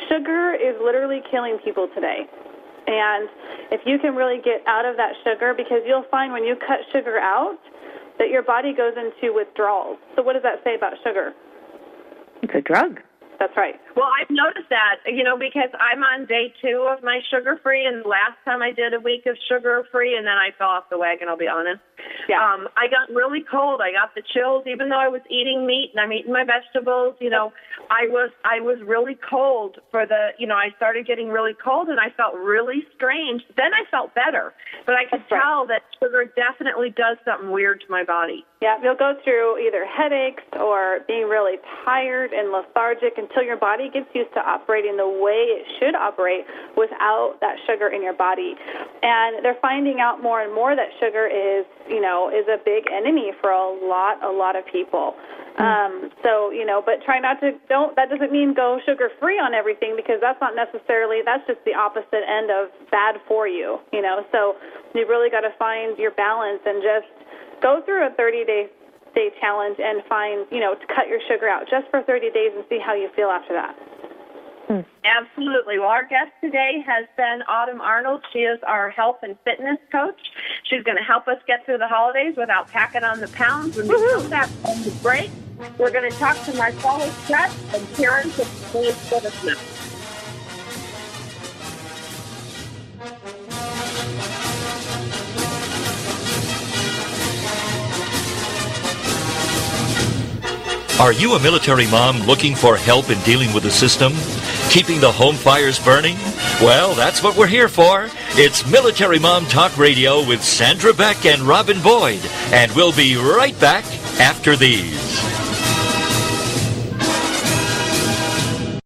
sugar is literally killing people today. And if you can really get out of that sugar, because you'll find when you cut sugar out that your body goes into withdrawals. So what does that say about sugar? It's a drug. That's right. Well, I've noticed that, because I'm on day 2 of my sugar-free, and the last time I did a week of sugar-free, and then I fell off the wagon, I'll be honest. Yeah. I got really cold. I got the chills, even though I was eating meat and I'm eating my vegetables. I was really cold for I started getting really cold, and I felt really strange. Then I felt better, but I could tell that sugar definitely does something weird to my body. Yeah, you'll go through either headaches or being really tired and lethargic until your body gets used to operating the way it should operate without that sugar in your body. And they're finding out more and more that sugar is a big enemy for a lot of people. But try not to, that doesn't mean go sugar-free on everything, because that's just the opposite end of bad for you, So you really got to find your balance and just go through a 30-day challenge and find, to cut your sugar out just for 30 days and see how you feel after that. Absolutely. Well, our guest today has been Autumn Arnold. She is our health and fitness coach. She's going to help us get through the holidays without packing on the pounds. When we come back from the break, we're going to talk to Marcella and Karen to please let us know. Are you a military mom looking for help in dealing with the system? Keeping the home fires burning? Well, that's what we're here for. It's Military Mom Talk Radio with Sandra Beck and Robin Boyd. And we'll be right back after these.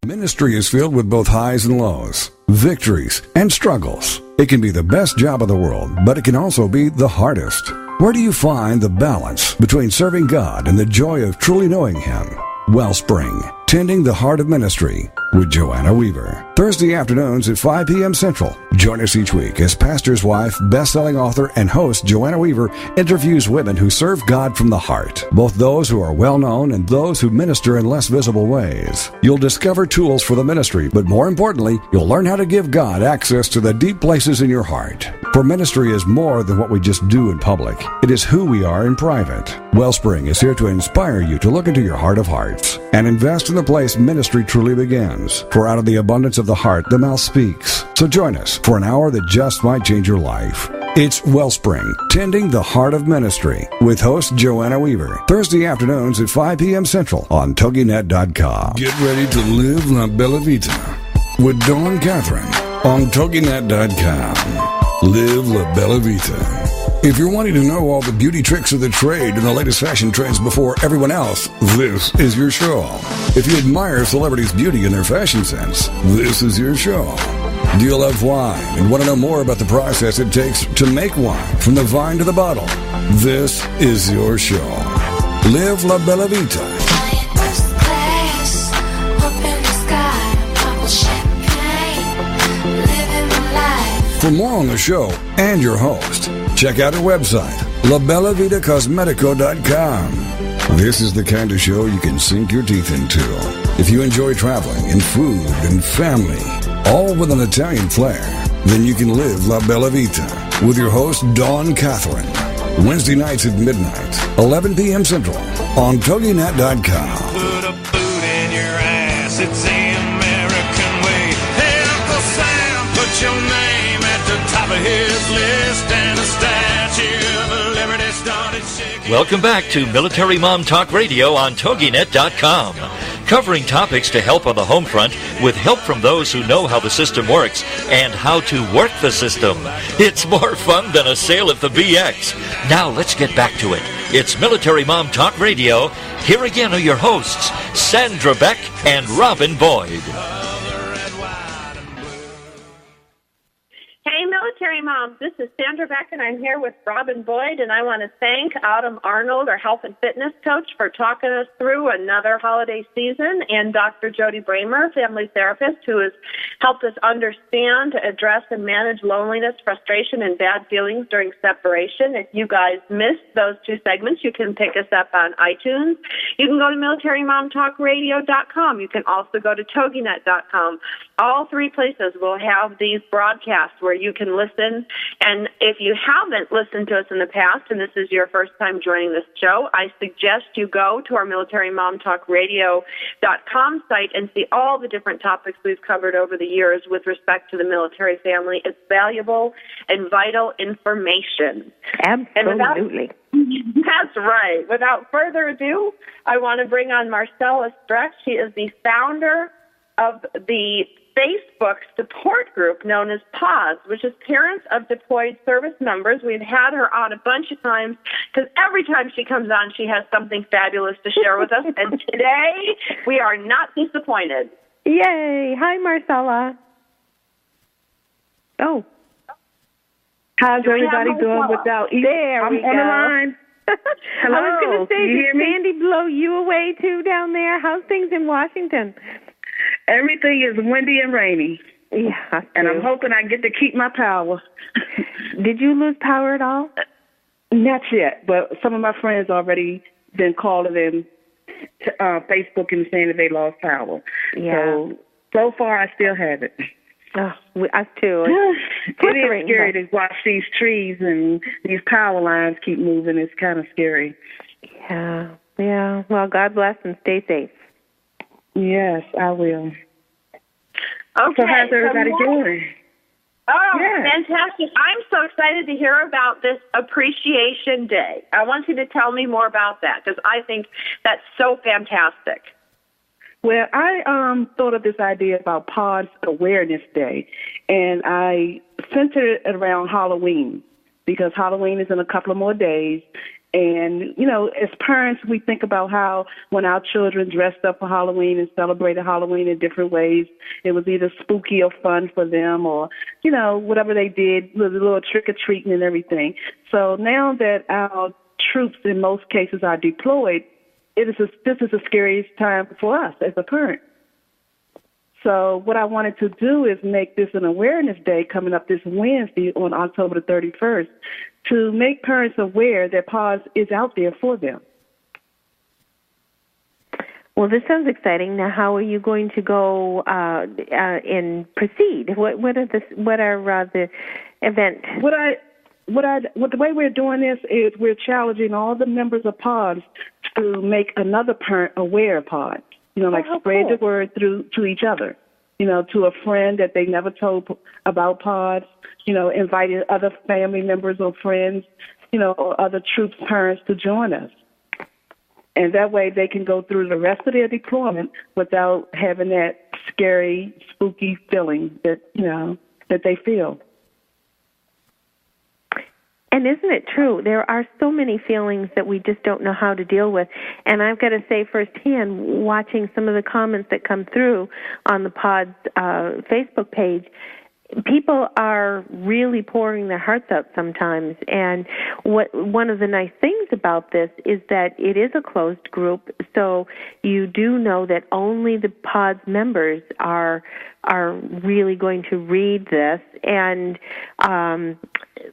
Ministry is filled with both highs and lows, victories and struggles. It can be the best job in the world, but it can also be the hardest. Where do you find the balance between serving God and the joy of truly knowing Him? Wellspring, Tending the Heart of Ministry with Joanna Weaver. Thursday afternoons at 5 p.m. Central. Join us each week as pastor's wife, best-selling author, and host Joanna Weaver interviews women who serve God from the heart, both those who are well-known and those who minister in less visible ways. You'll discover tools for the ministry, but more importantly, you'll learn how to give God access to the deep places in your heart. For ministry is more than what we just do in public. It is who we are in private. Wellspring is here to inspire you to look into your heart of hearts and invest in the place ministry truly begins. For out of the abundance of the heart, the mouth speaks. So join us for an hour that just might change your life. It's Wellspring, Tending the Heart of Ministry, with host Joanna Weaver. Thursday afternoons at 5 p.m. Central on TogiNet.com. Get ready to live La Bella Vita with Dawn Catherine on TogiNet.com. Live La Bella Vita. If you're wanting to know all the beauty tricks of the trade and the latest fashion trends before everyone else, this is your show. If you admire celebrities' beauty and their fashion sense, this is your show. Do you love wine and want to know more about the process it takes to make wine from the vine to the bottle? This is your show. Live La Bella Vita. For more on the show and your host, check out our website, labellavitacosmetico.com. This is the kind of show you can sink your teeth into. If you enjoy traveling and food and family, all with an Italian flair, then you can live La Bella Vita with your host, Dawn Catherine. Wednesday nights at midnight, 11 p.m. Central, on TogiNet.com. Put a boot in your ass, it's the American way. Hey, Uncle Sam, put your name at the top of his list, and the Statue of Liberty started shaking. Welcome back to Military Mom Talk Radio on TogiNet.com. Covering topics to help on the home front with help from those who know how the system works and how to work the system. It's more fun than a sail at the BX. Now let's get back to it. It's Military Mom Talk Radio. Here again are your hosts, Sandra Beck and Robin Boyd. Hey, Military Moms, this is Sandra Beck, and I'm here with Robin Boyd, and I want to thank Arnold, our health and fitness coach, for talking us through another holiday season, and Dr. Jody Bremer, family therapist, who has helped us understand, address, and manage loneliness, frustration, and bad feelings during separation. If you guys missed those two segments, you can pick us up on iTunes. You can go to MilitaryMomTalkRadio.com. You can also go to TogiNet.com. All three places will have these broadcasts where you can listen. And if you haven't listened to us in the past, and this is your first time joining this show, I suggest you go to our MilitaryMomTalkRadio.com site and see all the different topics we've covered over the years with respect to the military family. It's valuable and vital information. Absolutely. That's right. Without further ado, I want to bring on Marcella Streck. She is the founder of the Facebook support group known as PAWS, which is Parents of Deployed Service Members. We've had her on a bunch of times because every time she comes on, she has something fabulous to share with us. And today, we are not disappointed. Yay. Hi, Marcella. Oh. How's everybody doing without you? There we go. On the line. Hello. I was going to say, did me? Sandy blow you away, too, down there? How's things in Washington? Everything is windy and rainy. Yeah, and I'm hoping I get to keep my power. Did you lose power at all? Not yet, but some of my friends already been calling in Facebook and saying that they lost power. Yeah. So far, I still have it. Oh, us too. It is scary to watch these trees and these power lines keep moving. It's kind of scary. Yeah. Well, God bless and stay safe. Yes, I will. Okay. So how's everybody doing? Oh, fantastic. I'm so excited to hear about this Appreciation Day. I want you to tell me more about that because I think that's so fantastic. Well, I thought of this idea about PAWS Awareness Day, and I centered it around Halloween because Halloween is in a couple of more days. And, you know, as parents, we think about how when our children dressed up for Halloween and celebrated Halloween in different ways, it was either spooky or fun for them or, you know, whatever they did, a little trick-or-treating and everything. So now that our troops in most cases are deployed, this is the scariest time for us as a parent. So what I wanted to do is make this an awareness day coming up this Wednesday on October the 31st to make parents aware that PAWS is out there for them. Well, this sounds exciting. Now, how are you going to go and proceed? What are the event? The way we're doing this is we're challenging all the members of PAWS to make another parent aware of PAWS. You know, like spread the word to each other, you know, to a friend that they never told about PAWS, you know, inviting other family members or friends, you know, or other troops' parents to join us. And that way they can go through the rest of their deployment without having that scary, spooky feeling that, you know, that they feel. And isn't it true? There are so many feelings that we just don't know how to deal with. And I've got to say firsthand, watching some of the comments that come through on the PAWS Facebook page, people are really pouring their hearts out sometimes. And one of the nice things about this is that it is a closed group, so you do know that only the PODS members are really going to read this. And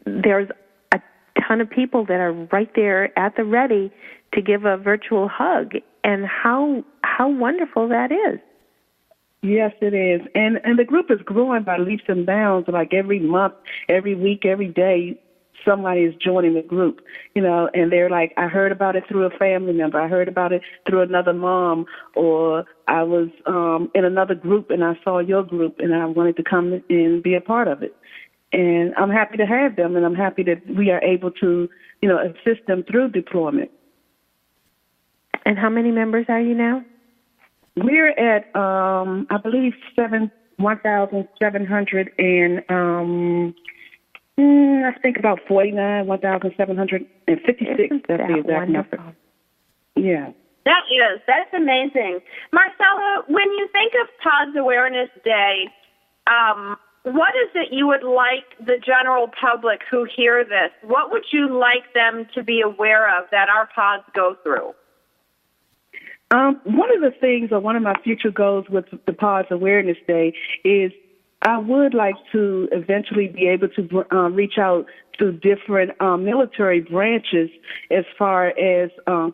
there's a ton of people that are right there at the ready to give a virtual hug. And how wonderful that is. Yes, it is. And the group is growing by leaps and bounds. Like every month, every week, every day, somebody is joining the group, and they're like, I heard about it through a family member. I heard about it through another mom, or I was in another group and I saw your group and I wanted to come and be a part of it. And I'm happy to have them, and I'm happy that we are able to, assist them through deployment. And how many members are you now? We're at, I believe, 1,700 and I think about 49, 1,756. That's the exact number. Yeah. That's amazing. Marcella, when you think of PODS Awareness Day, what is it you would like the general public who hear this, what would you like them to be aware of that our PODS go through? One of the things, or one of my future goals with the PODS Awareness Day is I would like to eventually be able to reach out to different military branches as far as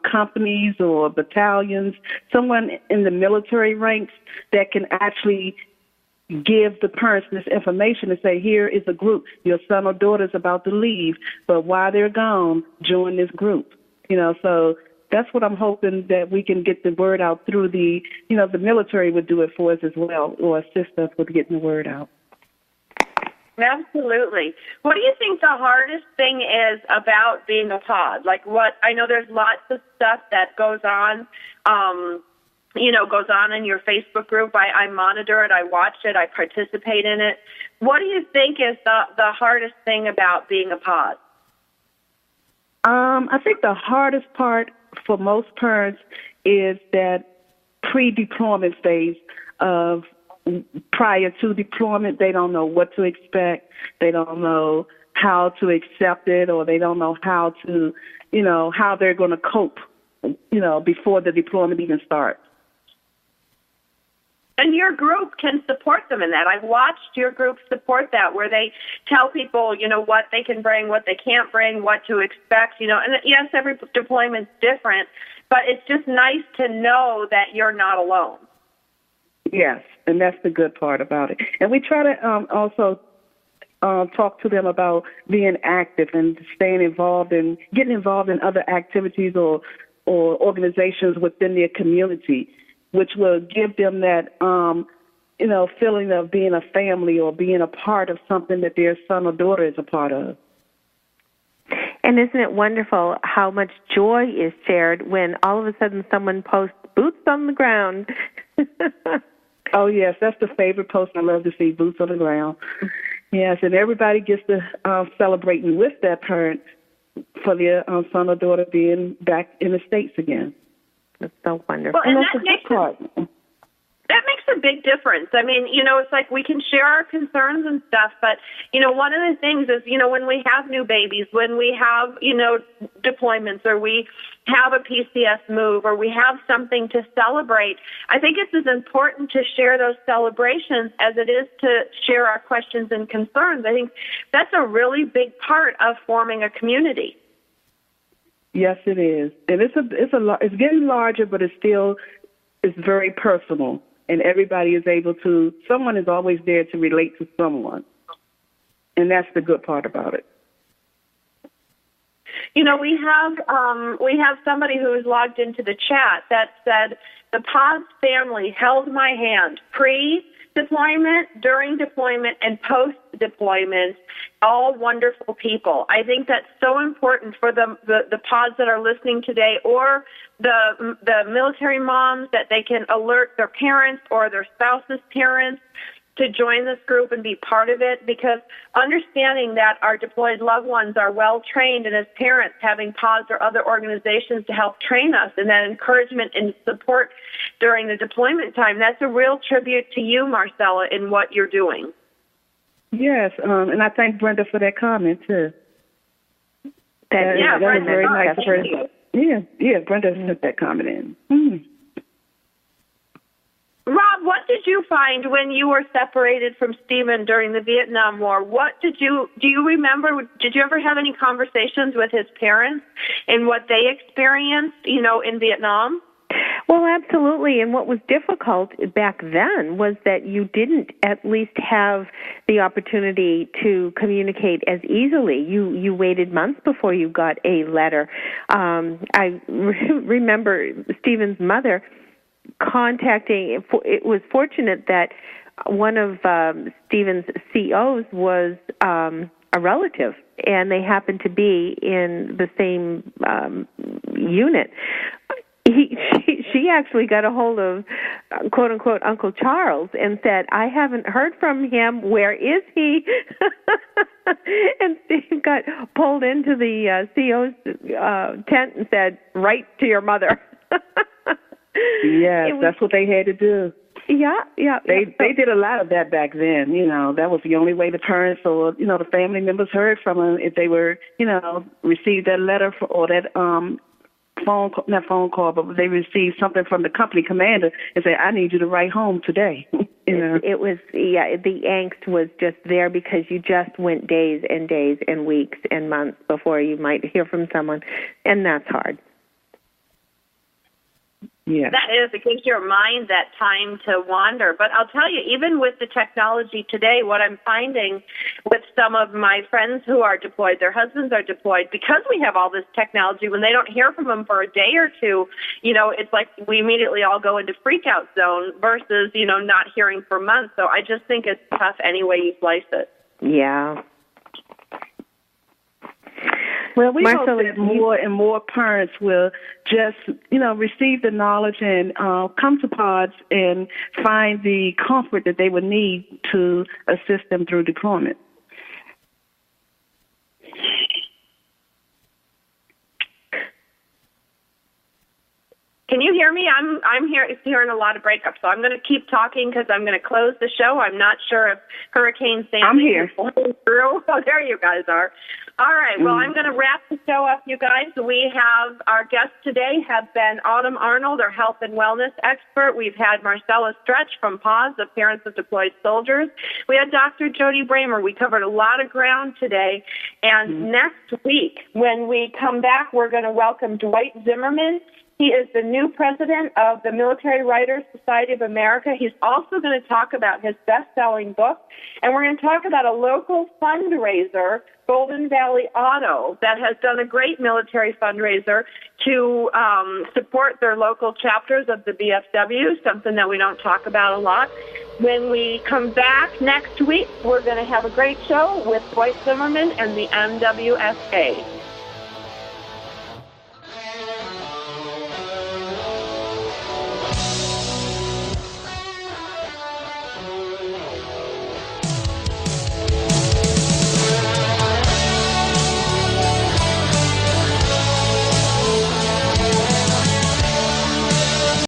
companies or battalions, someone in the military ranks that can actually give the parents this information and say, here is a group. Your son or daughter is about to leave, but while they're gone, join this group. So that's what I'm hoping, that we can get the word out through the military would do it for us as well, or assist us with getting the word out. Absolutely. What do you think the hardest thing is about being a pod? I know there's lots of stuff that goes on, goes on in your Facebook group. I monitor it, I watch it, I participate in it. What do you think is the hardest thing about being a pod? I think the hardest part for most parents is that pre-deployment phase of prior to deployment. They don't know what to expect. They don't know how to accept it, or they don't know how to, how they're going to cope, before the deployment even starts. And your group can support them in that. I've watched your group support that, where they tell people, what they can bring, what they can't bring, what to expect, and yes, every deployment's different, but it's just nice to know that you're not alone. Yes, and that's the good part about it. And we try to also talk to them about being active and staying involved and getting involved in other activities or organizations within their community, which will give them that, feeling of being a family or being a part of something that their son or daughter is a part of. And isn't it wonderful how much joy is shared when all of a sudden someone posts boots on the ground? Oh, yes, that's the favorite post I love to see, boots on the ground. Yes, and everybody gets to celebrating with that parent for their son or daughter being back in the States again. That's so wonderful. Well, and that makes a big difference. I mean, it's like we can share our concerns and stuff, but, one of the things is, when we have new babies, when we have, deployments, or we have a PCS move, or we have something to celebrate, I think it's as important to share those celebrations as it is to share our questions and concerns. I think that's a really big part of forming a community. Yes, it is, and it's getting larger, but it's very personal, and everybody is able to. Someone is always there to relate to someone, and that's the good part about it. We have somebody who is logged into the chat that said the PODS family held my hand pre-deployment, during deployment, and post-deployment. All wonderful people. I think that's so important for the PODS that are listening today, or the military moms, that they can alert their parents or their spouse's parents to join this group and be part of it, because understanding that our deployed loved ones are well trained, and as parents having PODS or other organizations to help train us, and that encouragement and support during the deployment time, that's a real tribute to you, Marcella, in what you're doing. Yes, and I thank Brenda for that comment, too. That was very nice of her. Yeah, Brenda sent that comment in. Mm. Rob, what did you find when you were separated from Stephen during the Vietnam War? Do you remember, did you ever have any conversations with his parents and what they experienced, in Vietnam? Well, absolutely. And what was difficult back then was that you didn't at least have the opportunity to communicate as easily. You waited months before you got a letter. I remember Stephen's mother contacting. It was fortunate that one of Stephen's COs was a relative, and they happened to be in the same unit. She actually got a hold of, quote unquote, Uncle Charles and said, "I haven't heard from him. Where is he?" And Steve got pulled into the CO's tent and said, "Write to your mother." Yes, that's what they had to do. Yeah. They did a lot of that back then. That was the only way the parents or the family members heard from them if they were received that letter or that not phone call, but they received something from the company commander and said, "I need you to write home today." It was, the angst was just there because you just went days and days and weeks and months before you might hear from someone, and that's hard. Yeah. That is, it gives your mind that time to wander. But I'll tell you, even with the technology today, what I'm finding with some of my friends who are deployed, their husbands are deployed, because we have all this technology, when they don't hear from them for a day or two, it's like we immediately all go into freak-out zone versus, not hearing for months. So I just think it's tough any way you slice it. Yeah. Well, we hope that more and more parents will just, receive the knowledge and come to pods and find the comfort that they would need to assist them through deployment. Can you hear me? I'm hearing a lot of breakup, so I'm going to keep talking because I'm going to close the show. I'm not sure if Hurricane Sandy is going through. Oh, there you guys are. All right. Well, I'm going to wrap the show up, you guys. We have our guests today have been Autumn Arnold, our health and wellness expert. We've had Marcella Stretch from PAWS, the Parents of Deployed Soldiers. We had Dr. Jody Bremer. We covered a lot of ground today. And next week, when we come back, we're going to welcome Dwight Zimmerman. He is the new president of the Military Writers Society of America. He's also going to talk about his best-selling book, and we're going to talk about a local fundraiser, Golden Valley Auto, that has done a great military fundraiser to support their local chapters of the BFW, something that we don't talk about a lot. When we come back next week, we're going to have a great show with Dwight Zimmerman and the MWSA.